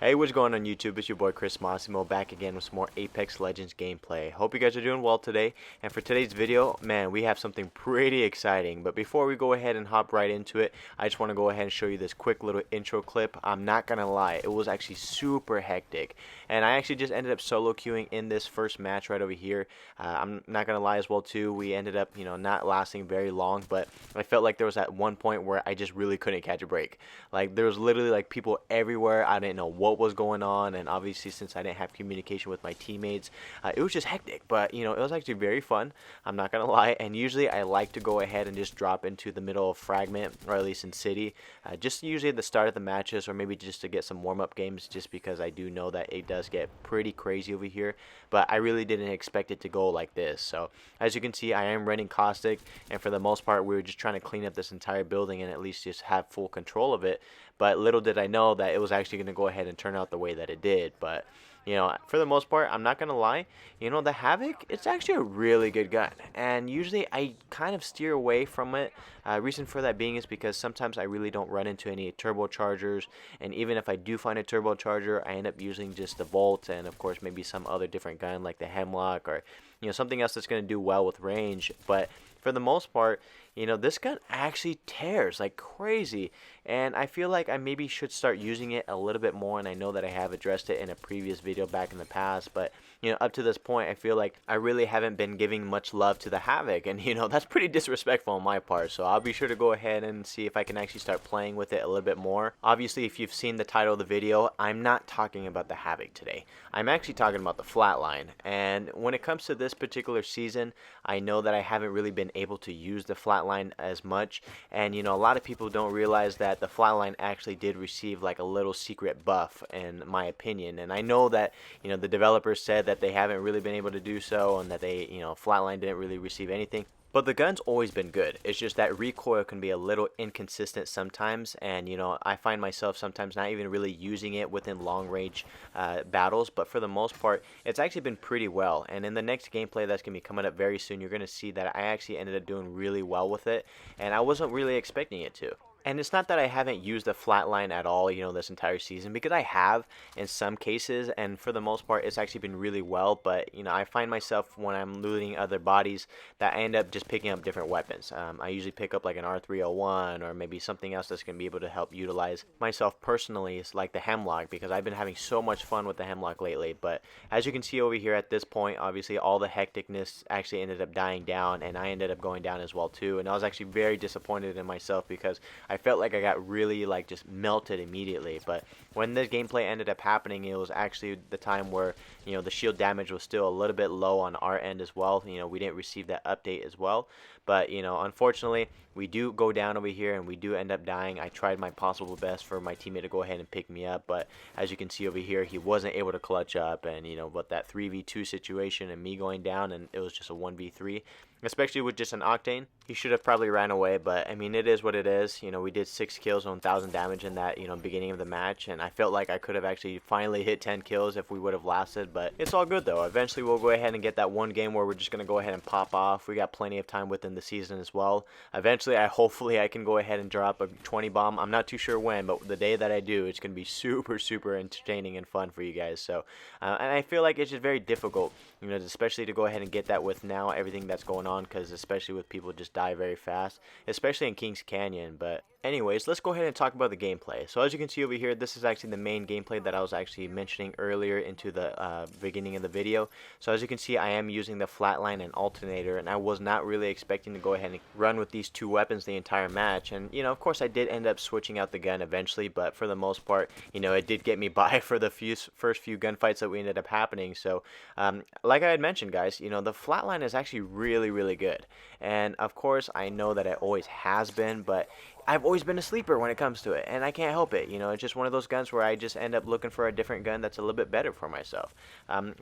Hey, what's going on YouTube? It's your boy Chris Massimo back again with some more Apex Legends gameplay. Hope you guys are doing well today. And for today's video, man, we have something pretty exciting. But before we go ahead and hop right into it, I just want to go ahead and show you this quick little intro clip. I'm not gonna lie, it was actually super hectic. And I actually just ended up solo queuing in this first match right over here. I'm not gonna lie as well too. We ended up, not lasting very long, but I felt like there was at one point where I just really couldn't catch a break. Like there was literally like people everywhere. I didn't know what was going on, and obviously since I didn't have communication with my teammates, it was just hectic. But it was actually very fun. I'm not gonna lie. And usually I like to go ahead and just drop into the middle of fragment, or at least in city, just usually at the start of the matches, or maybe just to get some warm-up games, just because I do know that it does get pretty crazy over here. But I really didn't expect it to go like this. So as you can see, I am running caustic, and for the most part we were just trying to clean up this entire building and at least just have full control of it. But little did I know that it was actually going to go ahead and turn out the way that it did. But for the most part, I'm not gonna lie, the Havoc, it's actually a really good gun, and usually I kind of steer away from it. Reason for that being is because sometimes I really don't run into any turbochargers, and even if I do find a turbocharger, I end up using just the Volt, and of course maybe some other different gun like the Hemlock, or something else that's gonna do well with range. But for the most part, this gun actually tears like crazy, and I feel like I maybe should start using it a little bit more. And I know that I have addressed it in a previous video back in the past, but up to this point I feel like I really haven't been giving much love to the Havoc, and that's pretty disrespectful on my part. So I'll be sure to go ahead and see if I can actually start playing with it a little bit more. Obviously, if you've seen the title of the video, I'm not talking about the Havoc today. I'm actually talking about the Flatline. And when it comes to this particular season, I know that I haven't really been able to use the Flatline as much, and a lot of people don't realize that the Flatline actually did receive like a little secret buff, in my opinion. And I know that the developers said that they haven't really been able to do so, and that they Flatline didn't really receive anything. But the gun's always been good. It's just that recoil can be a little inconsistent sometimes, and I find myself sometimes not even really using it within long range battles. But for the most part, it's actually been pretty well. And in the next gameplay that's gonna be coming up very soon, you're gonna see that I actually ended up doing really well with it, and I wasn't really expecting it to. And it's not that I haven't used the Flatline at all, this entire season, because I have in some cases, and for the most part, it's actually been really well. But, I find myself when I'm looting other bodies that I end up just picking up different weapons. I usually pick up like an R301 or maybe something else that's going to be able to help utilize myself personally. It's like the Hemlock, because I've been having so much fun with the Hemlock lately. But as you can see over here at this point, obviously all the hecticness actually ended up dying down, and I ended up going down as well too. And I was actually very disappointed in myself, because I felt like I got really like just melted immediately. But when this gameplay ended up happening, it was actually the time where the shield damage was still a little bit low on our end as well. We didn't receive that update as well. But unfortunately, we do go down over here and we do end up dying. I tried my possible best for my teammate to go ahead and pick me up, but as you can see over here, he wasn't able to clutch up. And but that 3v2 situation and me going down, and it was just a 1v3, especially with just an Octane, he should have probably ran away. But I mean, it is what it is. We did 6 kills on 1,000 damage in that beginning of the match, and I felt like I could have actually finally hit 10 kills if we would have lasted. But it's all good though. Eventually we'll go ahead and get that one game where we're just going to go ahead and pop off. We got plenty of time within the season as well. Eventually hopefully I can go ahead and drop a 20 bomb. I'm not too sure when, but the day that I do, it's going to be super entertaining and fun for you guys. So and I feel like it's just very difficult, especially to go ahead and get that with now everything that's going on, because especially with people just die very fast, especially in Kings Canyon. But anyways, let's go ahead and talk about the gameplay. So as you can see over here, this is actually the main gameplay that I was actually mentioning earlier into the beginning of the video. So as you can see, I am using the Flatline and Alternator, and I was not really expecting to go ahead and run with these two weapons the entire match. And of course I did end up switching out the gun eventually, but for the most part, it did get me by for the first few gunfights that we ended up happening. So like I had mentioned, guys, the Flatline is actually really good. And of course I know that it always has been, but I've always been a sleeper when it comes to it, and I can't help it. It's just one of those guns where I just end up looking for a different gun that's a little bit better for myself.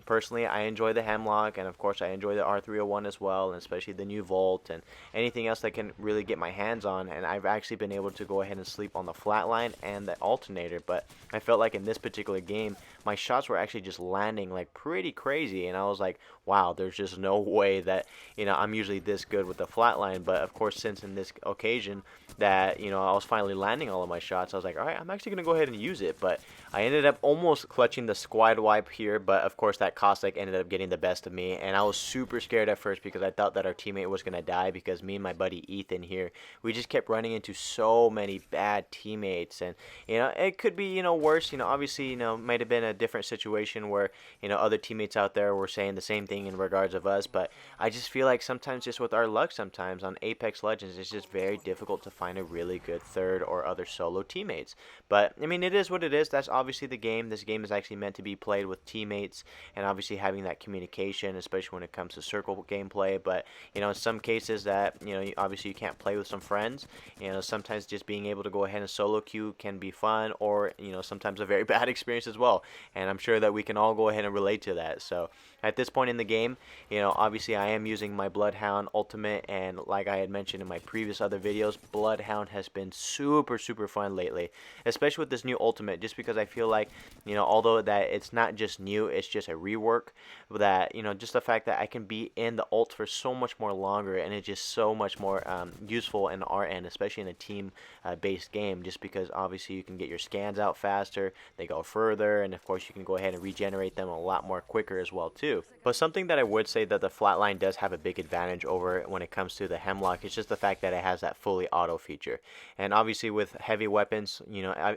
Personally, I enjoy the Hemlock, and of course I enjoy the R301 as well, and especially the new Volt and anything else that can really get my hands on. And I've actually been able to go ahead and sleep on the Flatline and the Alternator, but I felt like in this particular game, my shots were actually just landing like pretty crazy, and I was like, wow, there's just no way that I'm usually this good with the Flatline. But of course, since in this occasion that I was finally landing all of my shots, I was like, all right, I'm actually gonna go ahead and use it. But I ended up almost clutching the squad wipe here, but of course that Cossack ended up getting the best of me, and I was super scared at first because I thought that our teammate was going to die, because me and my buddy Ethan here, we just kept running into so many bad teammates. And it could be worse. Obviously, might have been a different situation where other teammates out there were saying the same thing in regards of us, but I just feel like sometimes, just with our luck, sometimes on Apex Legends, it's just very difficult to find a really good third or other solo teammates. But I mean, it is what it is. That's obviously the game. This game is actually meant to be played with teammates, and obviously having that communication, especially when it comes to circle gameplay. But in some cases that obviously you can't play with some friends. Sometimes just being able to go ahead and solo queue can be fun, or sometimes a very bad experience as well. And I'm sure that we can all go ahead and relate to that. So at this point in the game, obviously I am using my Bloodhound ultimate, and like I had mentioned in my previous other videos, Bloodhound has been super fun lately, especially with this new ultimate, just because I feel like although that it's not just new, it's just a rework, that just the fact that I can be in the ult for so much more longer, and it's just so much more useful in our end, especially in a team based game, just because obviously you can get your scans out faster, they go further, and of course you can go ahead and regenerate them a lot more quicker as well too. But something that I would say that the Flatline does have a big advantage over when it comes to the Hemlock is just the fact that it has that fully auto feature. And obviously with heavy weapons,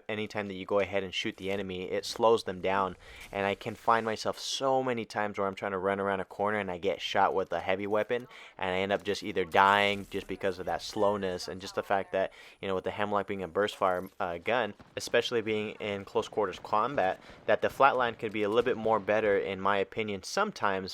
anytime that you go ahead and shoot the enemy, it slows them down, and I can find myself so many times where I'm trying to run around a corner and I get shot with a heavy weapon, and I end up just either dying just because of that slowness, and just the fact that with the Hemlock being a burst fire gun, especially being in close quarters combat, that the Flatline could be a little bit more better in my opinion sometimes.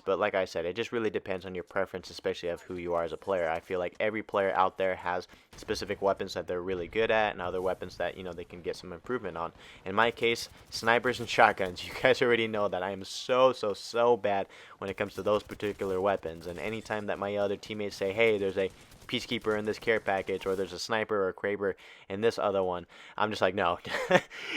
But like I said, it just really depends on your preference, especially of who you are as a player. I feel like every player out there has specific weapons that they're really good at, and other weapons that they can get some improvement on. In my case, snipers and shotguns. You guys already know that I am so bad when it comes to those particular weapons, and anytime that my other teammates say, hey, there's a peacekeeper in this care package, or there's a sniper or a Kraber in this other one, I'm just like, no.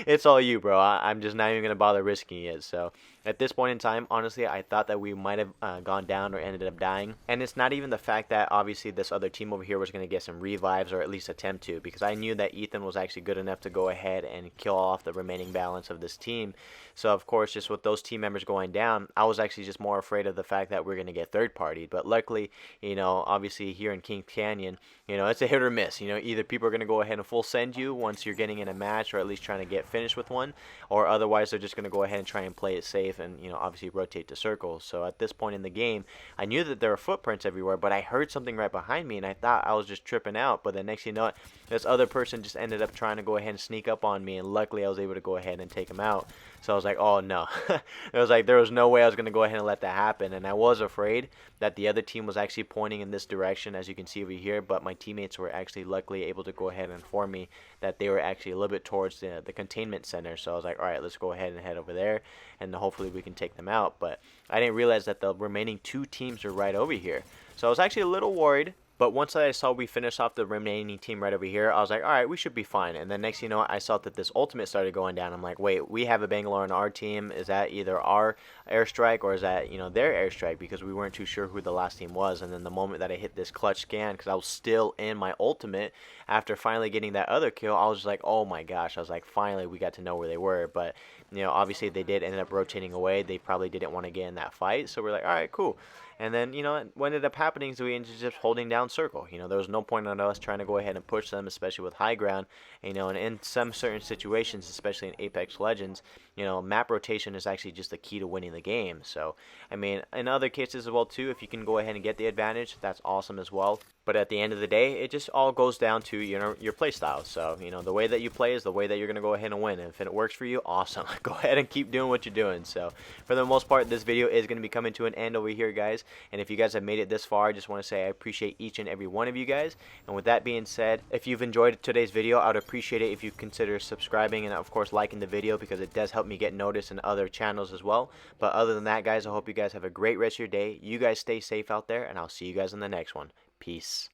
It's all you, bro. I'm just not even gonna bother risking it. So at this point in time, honestly, I thought that we might have gone down or ended up dying, and it's not even the fact that obviously this other team over here was going to get some revives, or at least attempt to, because I knew that Ethan was actually good enough to go ahead and kill off the remaining balance of this team. So of course, just with those team members going down, I was actually just more afraid of the fact that we're going to get third partied. But luckily, obviously here in King Canyon, it's a hit or miss. Either people are going to go ahead and full send you once you're getting in a match, or at least trying to get finished with one, or otherwise they're just going to go ahead and try and play it safe and obviously rotate to circles. So at this point in the game, I knew that there were footprints everywhere, but I heard something right behind me, and I thought I was just tripping out. But the next thing you know, this other person just ended up trying to go ahead and sneak up on me, and luckily I was able to go ahead and take him out. So I was like, oh no. It was like there was no way I was going to go ahead and let that happen, and I was afraid that the other team was actually pointing in this direction, as you can see over here, but my teammates were actually luckily able to go ahead and inform me that they were actually a little bit towards the containment center. So I was like, all right, let's go ahead and head over there, and hopefully we can take them out. But I didn't realize that the remaining two teams are right over here. So I was actually a little worried. But once I saw we finished off the remaining team right over here, I was like, all right, we should be fine. And then next thing you know, I saw that this ultimate started going down. I'm like, wait, we have a Bangalore on our team. Is that either our airstrike, or is that, their airstrike? Because we weren't too sure who the last team was. And then the moment that I hit this clutch scan, because I was still in my ultimate, after finally getting that other kill, I was just like, oh my gosh. I was like, finally, we got to know where they were. But, obviously they did end up rotating away. They probably didn't want to get in that fight. So we're like, all right, cool. And then, what ended up happening is we ended up just holding down circle. There was no point on us trying to go ahead and push them, especially with high ground. And in some certain situations, especially in Apex Legends, map rotation is actually just the key to winning the game. So, I mean, in other cases as well too, if you can go ahead and get the advantage, that's awesome as well. But at the end of the day, it just all goes down to your play style. So the way that you play is the way that you're gonna go ahead and win. And if it works for you, awesome. Go ahead and keep doing what you're doing. So for the most part, this video is gonna be coming to an end over here, guys. And if you guys have made it this far, I just want to say I appreciate each and every one of you guys. And with that being said, if you've enjoyed today's video, I would appreciate it if you consider subscribing and of course liking the video, because it does help me get noticed in other channels as well. But other than that, guys, I hope you guys have a great rest of your day. You guys stay safe out there, and I'll see you guys in the next one. Peace.